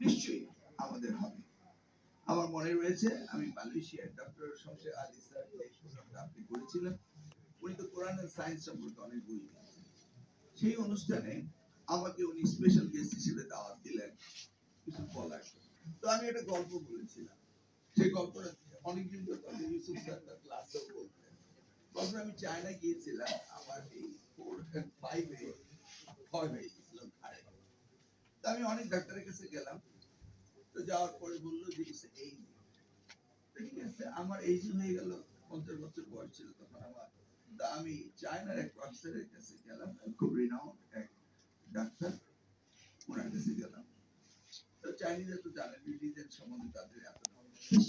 নিশ্চয়ই আমাদের হবে। আমার মনে রয়েছে আমি মালয়েশিয়ার ডক্টর শমশের আলী স্যার এই প্রোগ্রামটা আপনি করেছিলেন। উনি তো কোরআন এন্ড সায়েন্স সম্পর্কে অনেক বই লিখেছেন। সেই অনুষ্ঠানে আমাকে উনি স্পেশাল গেস্ট হিসেবে দাওয়াত দিলেন কিছু বলার। তো আমি একটা গল্প বলেছিলাম। সেই গল্পটা অনেকদিন ধরে ইউসুফ স্যার তার ক্লাসেও বলতেন। তখন আমি চায়না গিয়েছিলাম, আমার এই 4 and 5 এ ভয় হয়ে গেছিল ঘাড়ে। তো আমি অনেক ডাক্তারের কাছে গেলাম। তো যাওয়ার পরে বললো যে এই ঠিক আছে, আমার এই হয়ে গেল 50 বছর বয়স ছিল তখন আমার। তা আমি চায়নার এক প্রফেসরের কাছে গেলাম, খুব রিনাউন্ড এক ডাক্তার, ওনার কাছে গেলাম। তো চাইনিজরা তো জানেন রিলিজিয়ন সম্বন্ধে তাদের এত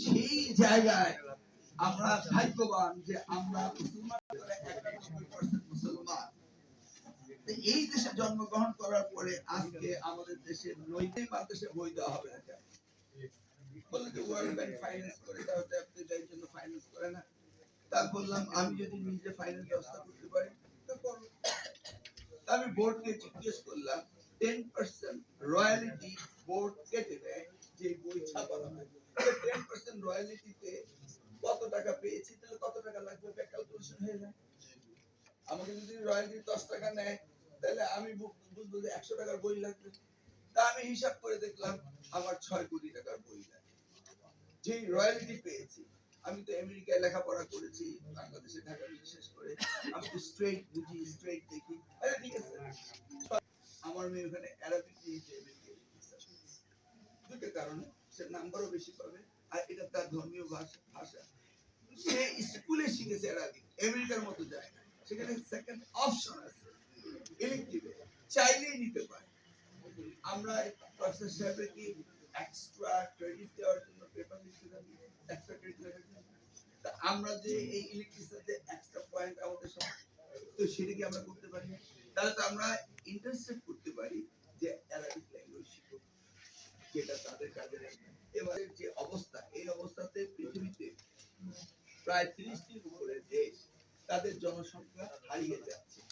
সেই জায়গায় আমরা ভাগ্যবান যে আমরা মুসলমান করে 91% মুসলমান। এই দেশে জন্মগ্রহণ করার পরে আজকে আমাদের দেশের নৈতিক মাদ্রাসা বই দেওয়া হবে না কেন? বলে যে ওয়ার্ল্ড ব্যাংক ফাইন্যান্স করে, তাহলে আপনি এর জন্য ফাইন্যান্স করে না। তা বললাম আমি যদি নিজে ফাইন্যান্স ব্যবস্থা করতে পারি তো করব। আমি বোর্ডকে জিজ্ঞেস করলাম 10% রয়্যালিটি বোর্ড কেটে দেয় যে বই ছাপানো হয়, 10% রয়্যালিটিতে কত টাকা পেয়েছি, তাহলে কত টাকা লাগবে ক্যালকুলেশন হয়ে যায়। আমাকে যদি রয়্যালিটি 10 টাকা নেয় তাহলে আমি বুঝবো যে 100 টাকার বই লাগবে। তা আমি হিসাব করে দেখলাম আমার 6 কোটি টাকার বই লাগবে। যে রয়্যালিটি পেয়েছি, আমি তো আমেরিকায় লেখাপড়া করেছি, বাংলাদেশে ঢাকা বিশেষ করে আমি তো স্ট্রেট বুঝি, স্ট্রেট দেখি। আরে ঠিক আছে, আমার মেয়ে ওখানে অ্যারাবিক নিয়েছে, দুটো কারণে সে নাম্বারও বেশি পাবে আর এটা তার ধর্মীয় ভাষা। সে স্কুলে শিখেছে অ্যারাবিক, আমেরিকার মতো যায় না, সেখানে সেকেন্ড অপশন আছে ইলেকটিভে, চাইলেই নিতে পারে। আমরা প্রফেসর সাহেবের কি এক্সট্রা ক্রেডিট দেওয়ার জন্য পেপার লিখতে থাকি, এক্সট্রা ক্রেডিট লেখার জন্য। তা আমরা যে এই ইলেকট্রিসিটিতে এক্সট্রা পয়েন্ট আমাদের সব, তো সেটা কি আমরা করতে পারি? তাহলে তো আমরা ইন্টারসেপ্ট করতে পারি যে অ্যারাবিক ল্যাঙ্গুয়েজ শিখো, যেটা তাদের কাজে লাগবে। এবারে যে অবস্থা, এই অবস্থাতে পৃথিবীতে প্রায় 30টির উপরে দেশ তাদের জনসংখ্যা হারিয়ে যাচ্ছে।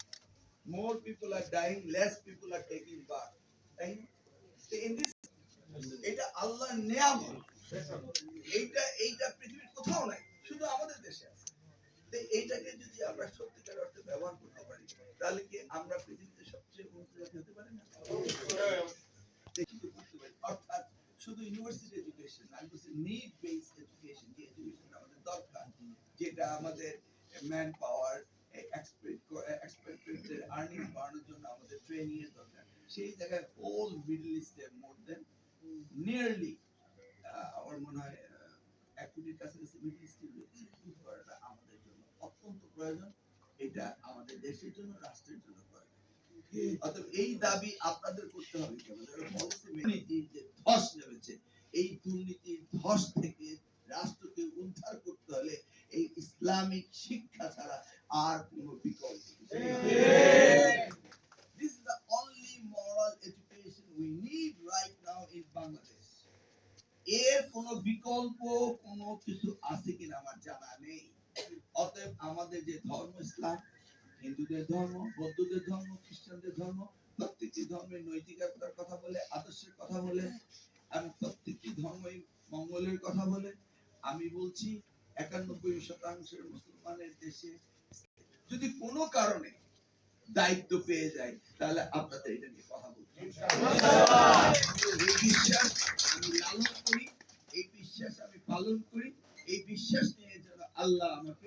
More people are dying, less people are taking birth. In this, এটা আল্লাহর নিয়ামত। এইটা পৃথিবীর কোথাও নাই, শুধু আমাদের দেশে আছে। তো এইটাকে যদি আমরা সত্যিকার অর্থে ব্যবহার করতে পারি, তাহলে কি আমরা পৃথিবীতে সবচেয়ে উন্নত জাতি হতে পারি না? অর্থাৎ শুধু ইউনিভার্সিটি এডুকেশন, আমি বলছি নিড বেসড এডুকেশন, যে এডুকেশন আমাদের দরকার, যেটা আমাদের ম্যান পাওয়ার এক্সপেক্টেড আর্নিং বাড়ানোর জন্য আমাদের ট্রেনিং এর দরকার। সেই জায়গায় হোল মিডল ইস্টে মোর দেন নিয়ারলি আমার মনে হয় 1 কোটির কাছাকাছি মিডল ইস্টে রয়েছে। করাটা আমাদের জন্য অত্যন্ত প্রয়োজন, এটা আমাদের দেশের জন্য, রাষ্ট্রের জন্য প্রয়োজন। অতএব এই দাবি আপনাদের করতে হবে কি আমাদের পলিসি যে ধস নেমেছে, এই দুর্নীতির ধস থেকে রাষ্ট্রকে উদ্ধার করতে হলে এই ইসলামিক শিক্ষা ছাড়া আর কোনো বিকল্প নেই। This is the only moral education we need right now in Bangladesh. এর কোনো বিকল্প কোনো কিছু আছে কিনা আমার জানা নেই। অতএব আমাদের যে ধর্ম ইসলাম, হিন্দুদের ধর্ম, বৌদ্ধদের ধর্ম, খ্রিস্টানদের ধর্ম, প্রত্যেকটি ধর্মের নৈতিকতার কথা বলে, আদর্শের কথা বলে, আমি প্রত্যেকটি ধর্মই মঙ্গলের কথা বলে। আমি বলছি 91% মুসলমানের দেশে যদি কোনো কারণে দায়িত্ব পেয়ে যায়, তাহলে আপনাদের এটা নিয়ে কথা বলতে এই বিশ্বাস আমি লালন করি, এই বিশ্বাস আমি পালন করি, এই বিশ্বাস নিয়ে যেন আল্লাহ আমাকে